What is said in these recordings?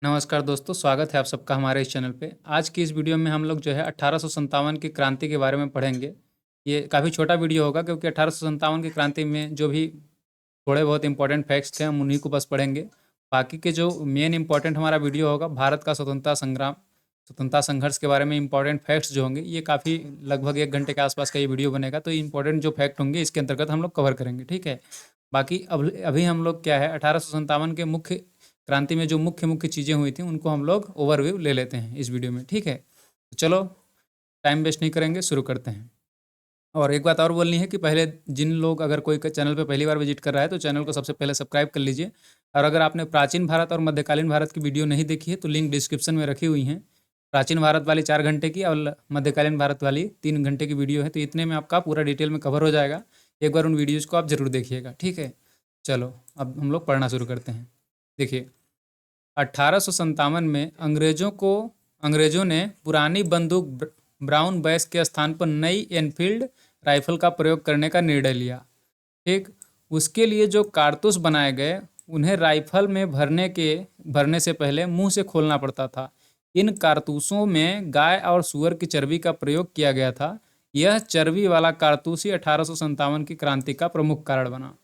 नमस्कार दोस्तों, स्वागत है आप सबका हमारे इस चैनल पे। आज की इस वीडियो में हम लोग जो है 1857 की क्रांति के बारे में पढ़ेंगे। ये काफ़ी छोटा वीडियो होगा क्योंकि 1857 की क्रांति में जो भी थोड़े बहुत इंपॉर्टेंट फैक्ट्स थे हम उन्हीं को बस पढ़ेंगे। बाकी के जो मेन इंपॉर्टेंट हमारा वीडियो होगा भारत का स्वतंत्रता संग्राम, स्वतंत्रता संघर्ष के बारे में इंपॉर्टेंट फैक्ट्स जो होंगे, ये काफ़ी लगभग 1 घंटे के आसपास का ये वीडियो बनेगा। तो इंपॉर्टेंट जो फैक्ट होंगे इसके अंतर्गत हम लोग कवर करेंगे, ठीक है। बाकी अब अभी हम लोग क्या है 1857 के मुख्य क्रांति में जो मुख्य मुख्य चीज़ें हुई थी उनको हम लोग ओवरव्यू ले लेते हैं इस वीडियो में, ठीक है। तो चलो टाइम वेस्ट नहीं करेंगे, शुरू करते हैं। और एक बात और बोलनी है कि पहले जिन लोग अगर कोई चैनल पे पहली बार विजिट कर रहा है तो चैनल को सबसे पहले सब्सक्राइब कर लीजिए। और अगर आपने प्राचीन भारत और मध्यकालीन भारत की वीडियो नहीं देखी है तो लिंक डिस्क्रिप्शन में रखी हुई हैं। प्राचीन भारत वाली 4 घंटे की और मध्यकालीन भारत वाली 3 घंटे की वीडियो है, तो इतने में आपका पूरा डिटेल में कवर हो जाएगा। एक बार उन वीडियोज़ को आप ज़रूर देखिएगा, ठीक है। चलो अब हम लोग पढ़ना शुरू करते हैं। देखिए, 1857 में अंग्रेजों ने पुरानी बंदूक ब्राउन बैस के स्थान पर नई एनफील्ड राइफल का प्रयोग करने का निर्णय लिया। ठीक, उसके लिए जो कारतूस बनाए गए उन्हें राइफल में भरने से पहले मुंह से खोलना पड़ता था। इन कारतूसों में गाय और सूअर की चर्बी का प्रयोग किया गया था। यह चर्बी वाला कारतूस ही 1857 की क्रांति का प्रमुख कारण बना।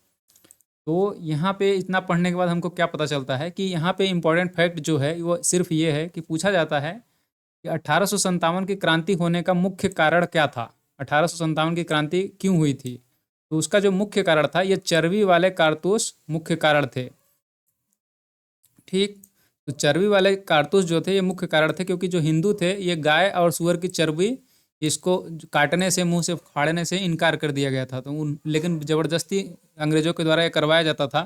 तो यहाँ पे इतना पढ़ने के बाद हमको क्या पता चलता है कि यहाँ पे इम्पोर्टेंट फैक्ट जो है वो सिर्फ ये है कि पूछा जाता है कि 1857 की क्रांति होने का मुख्य कारण क्या था। 1857 की क्रांति क्यों हुई थी? तो उसका जो मुख्य कारण था, ये चर्बी वाले कारतूस मुख्य कारण थे। ठीक, तो चर्बी वाले कारतूस जो थे ये मुख्य कारण थे, क्योंकि जो हिंदू थे ये गाय और सूअर की चर्बी इसको काटने से, मुंह से फाड़ने से इनकार कर दिया गया था। तो लेकिन ज़बरदस्ती अंग्रेज़ों के द्वारा ये करवाया जाता था,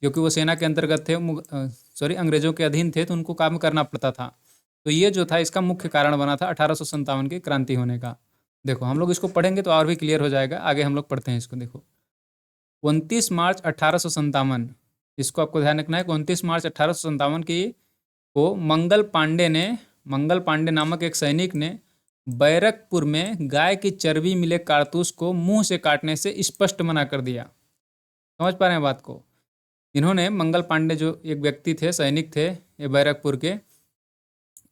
क्योंकि वो सेना के अंतर्गत थे, अंग्रेज़ों के अधीन थे, तो उनको काम करना पड़ता था। तो ये जो था इसका मुख्य कारण बना था 1857 की क्रांति होने का। देखो हम लोग इसको पढ़ेंगे तो और भी क्लियर हो जाएगा। आगे हम लोग पढ़ते हैं इसको। देखो, 29 मार्च 1857, इसको आपको ध्यान रखना है कि 29 मार्च 1857 की को मंगल पांडे नामक एक सैनिक ने बैरकपुर में गाय की चर्बी मिले कारतूस को मुंह से काटने से स्पष्ट मना कर दिया। समझ पा रहे हैं बात को? इन्होंने, मंगल पांडे जो एक व्यक्ति थे, सैनिक थे ये बैरकपुर के,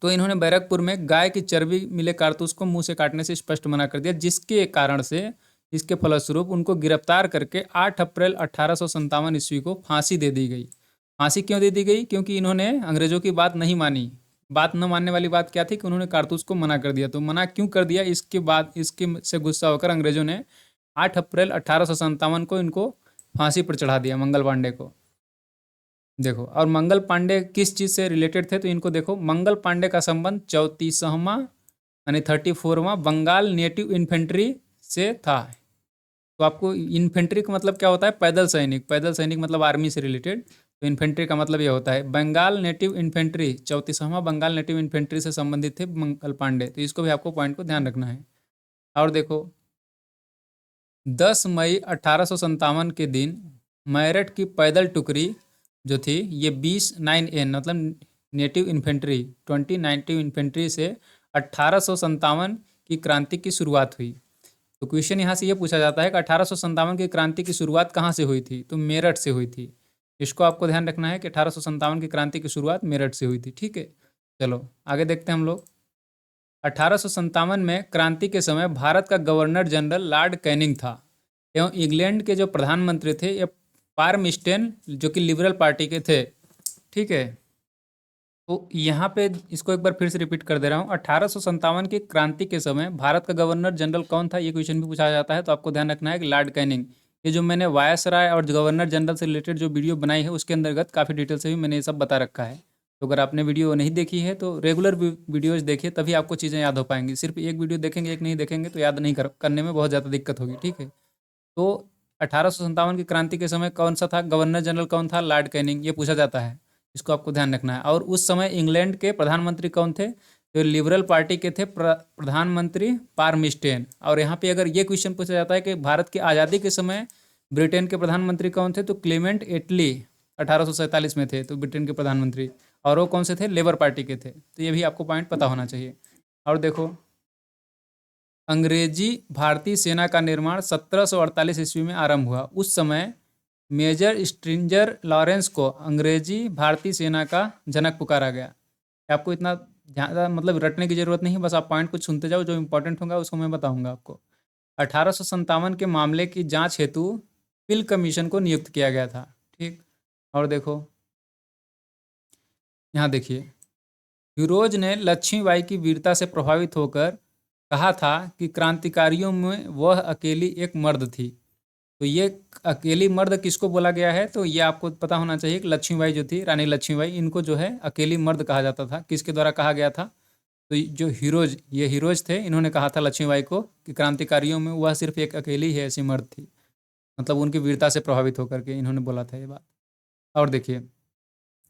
तो इन्होंने बैरकपुर में गाय की चर्बी मिले कारतूस को मुंह से काटने से स्पष्ट मना कर दिया, जिसके कारण से इसके फलस्वरूप उनको गिरफ्तार करके 8 अप्रैल 1857 ईस्वी को फांसी दे दी गई। फांसी क्यों दे दी गई? क्योंकि इन्होंने अंग्रेजों की बात नहीं मानी। बात न मानने वाली बात क्या थी कि उन्होंने कारतूस को मना कर दिया। तो मना क्यों कर दिया, इसके बाद इसके से गुस्सा होकर अंग्रेजों ने 8 अप्रैल 1857 को इनको फांसी पर चढ़ा दिया, मंगल पांडे को। देखो, और मंगल पांडे किस चीज़ से रिलेटेड थे? तो इनको देखो, मंगल पांडे का संबंध 34वां यानी 34वां बंगाल नेटिव इन्फेंट्री से था। तो आपको इन्फेंट्री का मतलब क्या होता है? पैदल सैनिक। पैदल सैनिक मतलब आर्मी से रिलेटेड। तो इन्फेंट्री का मतलब ये होता है बंगाल नेटिव इन्फेंट्री, 34वां बंगाल नेटिव इन्फेंट्री से संबंधित थे मंगल पांडे। तो इसको भी आपको पॉइंट को ध्यान रखना है। और देखो, 10 मई 1857 के दिन मेरठ की पैदल टुकड़ी जो थी, ये 29N मतलब नेटिव इन्फेंट्री 20 नेटिव इन्फेंट्री से 1857 की क्रांति की शुरुआत हुई। तो क्वेश्चन यहाँ से ये पूछा जाता है कि 1857 की क्रांति की शुरुआत कहाँ से हुई थी? तो मेरठ से हुई थी। इसको आपको ध्यान रखना है कि 1857 की क्रांति की शुरुआत मेरठ से हुई थी, ठीक है। चलो आगे देखते हैं हम लोग। 1857 में क्रांति के समय भारत का गवर्नर जनरल लॉर्ड कैनिंग था, एवं इंग्लैंड के जो प्रधानमंत्री थे ये पार्मस्टेन, जो कि लिबरल पार्टी के थे, ठीक है। तो यहाँ पे इसको एक बार फिर से रिपीट कर दे रहा हूँ। 1857 की क्रांति के समय भारत का गवर्नर जनरल कौन था, ये क्वेश्चन भी पूछा जाता है। तो आपको ध्यान रखना है कि लॉर्ड कैनिंग। ये जो मैंने वायसराय और गवर्नर जनरल से रिलेटेड जो वीडियो बनाई है उसके अंतर्गत काफ़ी डिटेल से भी मैंने ये सब बता रखा है। तो अगर आपने वीडियो नहीं देखी है तो रेगुलर वीडियोज़ देखिए, तभी आपको चीज़ें याद हो पाएंगी। सिर्फ एक वीडियो देखेंगे, एक नहीं देखेंगे तो याद नहीं करने में बहुत ज़्यादा दिक्कत होगी, ठीक है। तो 1857 की क्रांति के समय कौन सा था गवर्नर जनरल, कौन था? लॉर्ड कैनिंग, ये पूछा जाता है। इसको आपको ध्यान रखना है। और उस समय इंग्लैंड के प्रधानमंत्री कौन थे? तो लिबरल पार्टी के थे प्रधानमंत्री पार्मस्टेन। और यहाँ पे अगर ये क्वेश्चन पूछा जाता है कि भारत की आज़ादी के समय ब्रिटेन के प्रधानमंत्री कौन थे? तो क्लेमेंट एटली 1847 में थे, तो ब्रिटेन के प्रधानमंत्री। और वो कौन से थे? लेबर पार्टी के थे। तो ये भी आपको पॉइंट पता होना चाहिए। और देखो, अंग्रेजी भारतीय सेना का निर्माण 1748 ईस्वी में आरंभ हुआ। उस समय मेजर स्ट्रिंजर लॉरेंस को अंग्रेजी भारतीय सेना का जनक पुकारा गया। आपको इतना ज़्यादा मतलब रटने की ज़रूरत नहीं है, बस आप पॉइंट कुछ सुनते जाओ, जो इंपॉर्टेंट होगा उसको मैं बताऊंगा आपको। 1857 के मामले की जांच हेतु पिल कमीशन को नियुक्त किया गया था। ठीक, और देखो यहाँ देखिए, फिरोज ने लक्ष्मीबाई की वीरता से प्रभावित होकर कहा था कि क्रांतिकारियों में वह अकेली एक मर्द थी। तो ये अकेली मर्द किसको बोला गया है, तो ये आपको पता होना चाहिए कि लक्ष्मीबाई जो थी, रानी लक्ष्मीबाई, इनको जो है अकेली मर्द कहा जाता था। किसके द्वारा कहा गया था, तो जो हीरोज, ये हीरोज थे, इन्होंने कहा था लक्ष्मीबाई को कि क्रांतिकारियों में वह सिर्फ एक अकेली ही ऐसी मर्द थी। मतलब उनकी वीरता से प्रभावित होकर के इन्होंने बोला था ये बात। और देखिए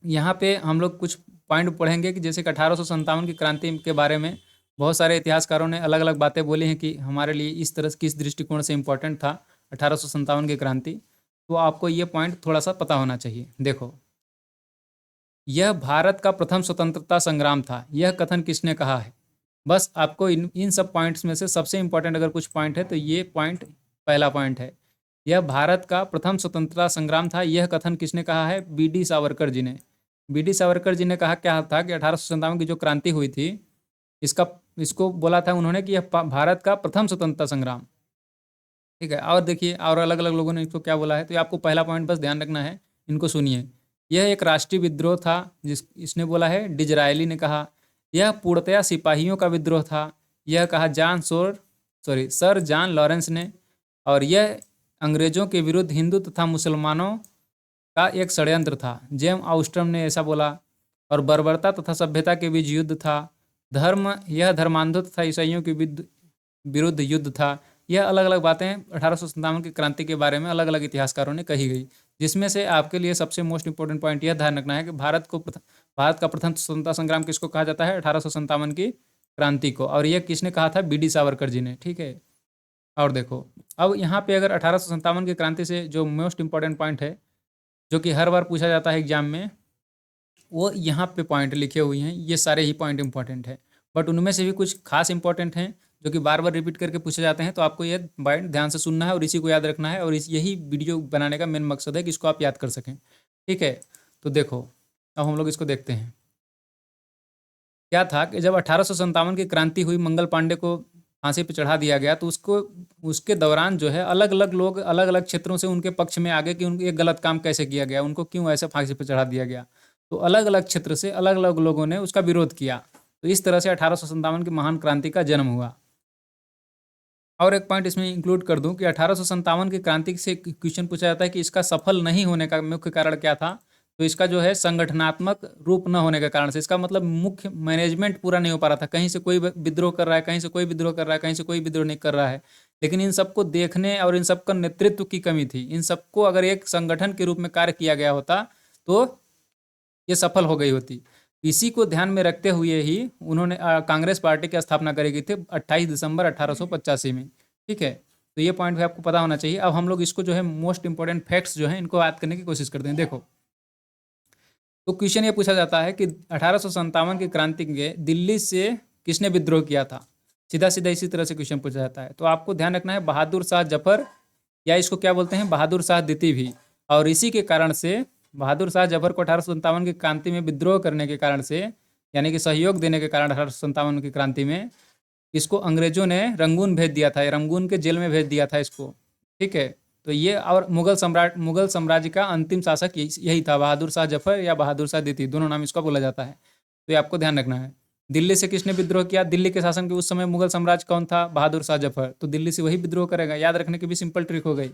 यहाँ पे हम लोग कुछ पॉइंट पढ़ेंगे कि जैसे कि 1857 की क्रांति के बारे में बहुत सारे इतिहासकारों ने अलग अलग बातें बोली हैं कि हमारे लिए इस तरह किस दृष्टिकोण से इम्पोर्टेंट था 1857 की क्रांति। तो आपको ये पॉइंट थोड़ा सा पता होना चाहिए। देखो, यह भारत का प्रथम स्वतंत्रता संग्राम था, यह कथन किसने कहा है। बस आपको इन सब पॉइंट्स में से सबसे इंपॉर्टेंट अगर कुछ पॉइंट है तो ये पॉइंट पहला पॉइंट है। यह भारत का प्रथम स्वतंत्रता संग्राम था, यह कथन किसने कहा है, बी डी सावरकर जी ने। बी डी सावरकर जी ने कहा क्या था कि 1857 की जो क्रांति हुई थी, इसका इसको बोला था उन्होंने कि यह भारत का प्रथम स्वतंत्रता संग्राम। ठीक है, और देखिए और अलग अलग लोगों ने इसको क्या बोला है, तो आपको पहला पॉइंट बस ध्यान रखना है, इनको सुनिए। यह एक राष्ट्रीय विद्रोह था, जिस इसने बोला है डिजरायली ने कहा। यह पूर्णतया सिपाहियों का विद्रोह था, यह कहा सर जॉन लॉरेंस ने। और यह अंग्रेजों के विरुद्ध हिंदू तथा मुसलमानों का एक षड्यंत्र था, जेम आउस्ट्रम ने ऐसा बोला। और बर्बरता तथा सभ्यता के बीच युद्ध था। यह धर्मांधों तथा ईसाइयों के विरुद्ध युद्ध था। यह अलग अलग बातें 1857 की क्रांति के बारे में अलग अलग इतिहासकारों ने कही गई, जिसमें से आपके लिए सबसे मोस्ट इंपॉर्टेंट पॉइंट यह ध्यान रखना है कि भारत का प्रथम स्वतंत्रता संग्राम किसको कहा जाता है, 1857 की क्रांति को। और यह किसने कहा था, बी डी सावरकर जी ने। ठीक है, और देखो अब यहाँ पे अगर 1857 की क्रांति से जो मोस्ट इंपॉर्टेंट पॉइंट है, जो कि हर बार पूछा जाता है एग्जाम में, वो यहाँ पे पॉइंट लिखे हुए हैं। ये सारे ही पॉइंट इंपॉर्टेंट है, बट उनमें से भी कुछ खास इंपॉर्टेंट हैं जो कि बार बार रिपीट करके पूछे जाते हैं। तो आपको ये पॉइंट ध्यान से सुनना है और इसी को याद रखना है, और यही वीडियो बनाने का मेन मकसद है कि इसको आप याद कर सकें। ठीक है, तो देखो अब हम लोग इसको देखते हैं। क्या था कि जब 1857 की क्रांति हुई, मंगल पांडे को फांसी पर चढ़ा दिया गया, तो उसके दौरान जो है अलग अलग लोग अलग अलग क्षेत्रों से उनके पक्ष में आ गए कि उनके गलत काम कैसे किया गया, उनको क्यों ऐसे फांसी पर चढ़ा दिया गया। तो अलग अलग क्षेत्र से अलग अलग लोगों ने उसका विरोध किया। तो इस तरह से 1857 की महान क्रांति का जन्म हुआ। और एक पॉइंट इसमें इंक्लूड कर दूं कि 1857 की क्रांति से क्वेश्चन पूछा जाता है कि इसका सफल नहीं होने का मुख्य कारण क्या था। तो इसका जो है संगठनात्मक रूप न होने के कारण से, इसका मतलब मुख्य मैनेजमेंट पूरा नहीं हो पा रहा था। कहीं से कोई विद्रोह कर रहा है, कहीं से कोई विद्रोह कर रहा है, कहीं से कोई विद्रोह नहीं कर रहा है, लेकिन इन सबको देखने और इन सबका नेतृत्व की कमी थी। इन सबको अगर एक संगठन के रूप में कार्य किया गया होता तो ये सफल हो गई होती। इसी को ध्यान में रखते हुए ही उन्होंने कांग्रेस पार्टी की स्थापना करी गई थी 28 दिसंबर 1885 में। ठीक है, तो ये पॉइंट भी आपको पता होना चाहिए। अब हम लोग इसको जो है मोस्ट इंपॉर्टेंट फैक्ट्स जो है इनको याद करने की कोशिश करते हैं। देखो, तो क्वेश्चन ये पूछा जाता है कि 1857 की क्रांति के दिल्ली से किसने विद्रोह किया था। सीधा सीधा इसी तरह से क्वेश्चन पूछा जाता है। तो आपको ध्यान रखना है बहादुर शाह जफर, या इसको क्या बोलते हैं, बहादुर शाह द्वितीय भी। और इसी के कारण से बहादुर शाह जफर को 1857 की क्रांति में विद्रोह करने के कारण से, यानी कि सहयोग देने के कारण 1857 की क्रांति में इसको अंग्रेजों ने रंगून भेज दिया था, रंगून के जेल में भेज दिया था इसको। ठीक है, तो ये और मुगल साम्राज्य का अंतिम शासक यही था, बहादुर शाह जफर या बहादुर शाह द्वितीय, दोनों नाम इसका बोला जाता है। तो ये आपको ध्यान रखना है। दिल्ली से किसने विद्रोह किया, दिल्ली के शासन के उस समय मुगल साम्राज्य कौन था, बहादुर शाह जफर। तो दिल्ली से वही विद्रोह करेगा, याद रखने की भी सिंपल ट्रिक हो गई।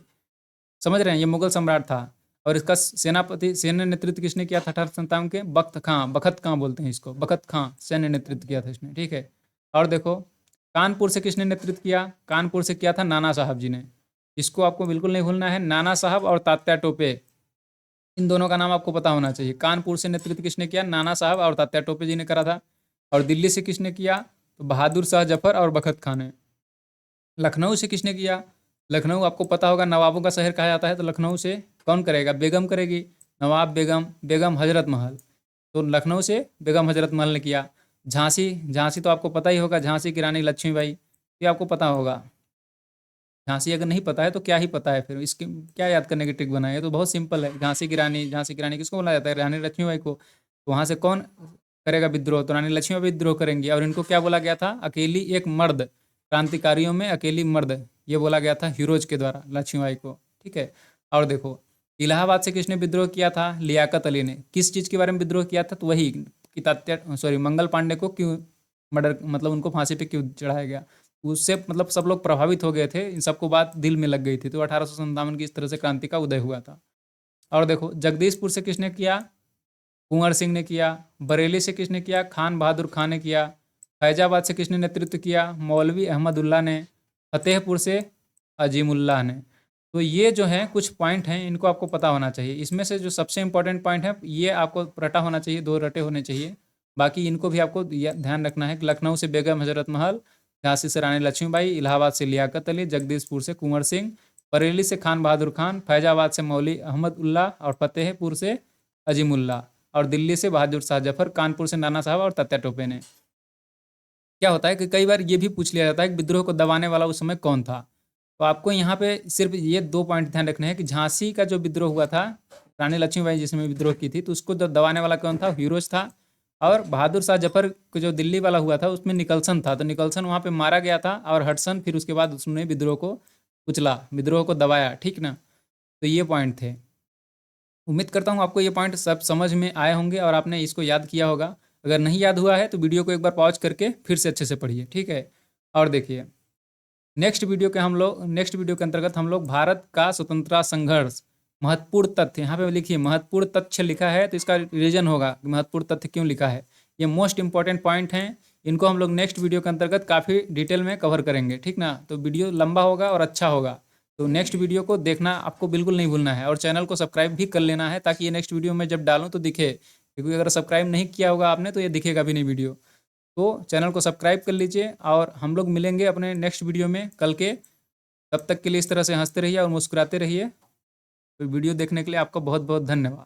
समझ रहे हैं, ये मुगल सम्राट था। और इसका सैन्य नेतृत्व किसने किया था 1857 के, बखत खां बोलते हैं इसको, बखत खां सैन्य नेतृत्व किया था इसने। ठीक है, और देखो कानपुर से किसने नेतृत्व किया, कानपुर से किया था नाना साहब जी ने। इसको आपको बिल्कुल नहीं भूलना है, नाना साहब और तात्या टोपे, इन दोनों का नाम आपको पता होना चाहिए। कानपुर से नेतृत्व किसने किया, नाना साहब और तात्या टोपे जी ने करा था। और दिल्ली से किसने किया, तो बहादुर शाह जफर और बखत खां ने। लखनऊ से किसने किया, लखनऊ आपको पता होगा नवाबों का शहर कहा जाता है, तो लखनऊ से कौन करेगा, बेगम करेगी, नवाब बेगम, बेगम हजरत महल। तो लखनऊ से बेगम हजरत महल ने किया। झांसी, झांसी तो आपको पता ही होगा, झांसी की रानी लक्ष्मीबाई, ये आपको पता होगा। झांसी अगर नहीं पता है तो क्या ही पता है, फिर इसके क्या याद करने की ट्रिक बनाई है, तो बहुत सिंपल है। झांसी की रानी किसको बोला जाता है? रानी लक्ष्मीबाई को। तो वहाँ से कौन करेगा विद्रोह? तो रानी लक्ष्मीबाई विद्रोह करेंगी। और इनको क्या बोला गया था? अकेली एक मर्द, क्रांतिकारियों में अकेली मर्द, ये बोला गया था हीरोज के द्वारा लक्ष्मीबाई को। ठीक है। और देखो, इलाहाबाद से किसने विद्रोह किया था? लियाकत अली ने। किस चीज़ के बारे में विद्रोह किया था? तो वही कि मंगल पांडे को क्यों मर्डर, मतलब उनको फांसी पे क्यों चढ़ाया गया, उससे मतलब सब लोग प्रभावित हो गए थे, इन सबको बात दिल में लग गई थी। तो 1857 की इस तरह से क्रांति का उदय हुआ था। और देखो, जगदीशपुर से किसने किया? कुंवर सिंह ने किया। बरेली से किसने किया? खान बहादुर खान ने किया। फैजाबाद से किसने नेतृत्व किया? मौलवी अहमदुल्ला ने। फतेहपुर से अजीमुल्लाह ने। तो ये जो है कुछ पॉइंट हैं, इनको आपको पता होना चाहिए। इसमें से जो सबसे इंपॉर्टेंट पॉइंट है ये आपको रटा होना चाहिए, 2 रटे होने चाहिए। बाकी इनको भी आपको ध्यान रखना है कि लखनऊ से बेगम हजरत महल, झांसी से रानी लक्ष्मीबाई, इलाहाबाद से लियाकत अली, जगदीशपुर से कुंवर सिंह, बरेली से खान बहादुर खान, फैजाबाद से मौलवी अहमदुल्लाह और फतेहपुर से अजीमुल्लाह, और दिल्ली से बहादुर शाह जफर, कानपुर से नाना साहब और तात्या टोपे ने। क्या होता है कि कई बार ये भी पूछ लिया जाता है कि विद्रोह को दबाने वाला उस समय कौन था। तो आपको यहाँ पे सिर्फ ये 2 पॉइंट ध्यान रखने हैं कि झांसी का जो विद्रोह हुआ था, रानी लक्ष्मीबाई जिसमें विद्रोह की थी, तो उसको जो दबाने वाला कौन था? हीरोज था। और बहादुर शाह जफर को जो दिल्ली वाला हुआ था उसमें निकलसन था, तो निकलसन वहाँ पे मारा गया था, और हडसन फिर उसके बाद उसने विद्रोह को कुचला, विद्रोह को दबाया। ठीक ना? तो ये पॉइंट थे। उम्मीद करता हूँ आपको ये पॉइंट सब समझ में आए होंगे और आपने इसको याद किया होगा। अगर नहीं याद हुआ है तो वीडियो को एक बार पॉज करके फिर से अच्छे से पढ़िए। ठीक है। और देखिए, नेक्स्ट वीडियो के अंतर्गत हम लोग भारत का स्वतंत्रता संघर्ष, महत्वपूर्ण तथ्य, यहाँ पे लिखिए महत्वपूर्ण तथ्य लिखा है तो इसका रीजन होगा कि महत्वपूर्ण तथ्य क्यों लिखा है। ये मोस्ट इंपॉर्टेंट पॉइंट हैं, इनको हम लोग नेक्स्ट वीडियो के अंतर्गत काफ़ी डिटेल में कवर करेंगे। ठीक ना? तो वीडियो लंबा होगा और अच्छा होगा, तो नेक्स्ट वीडियो को देखना आपको बिल्कुल नहीं भूलना है, और चैनल को सब्सक्राइब भी कर लेना है ताकि ये नेक्स्ट वीडियो में जब डालूँ तो दिखे, क्योंकि अगर सब्सक्राइब नहीं किया होगा आपने तो ये दिखेगा भी नहीं वीडियो। तो चैनल को सब्सक्राइब कर लीजिए, और हम लोग मिलेंगे अपने नेक्स्ट वीडियो में कल के। तब तक के लिए इस तरह से हंसते रहिए और मुस्कुराते रहिए। तो वीडियो देखने के लिए आपका बहुत बहुत धन्यवाद।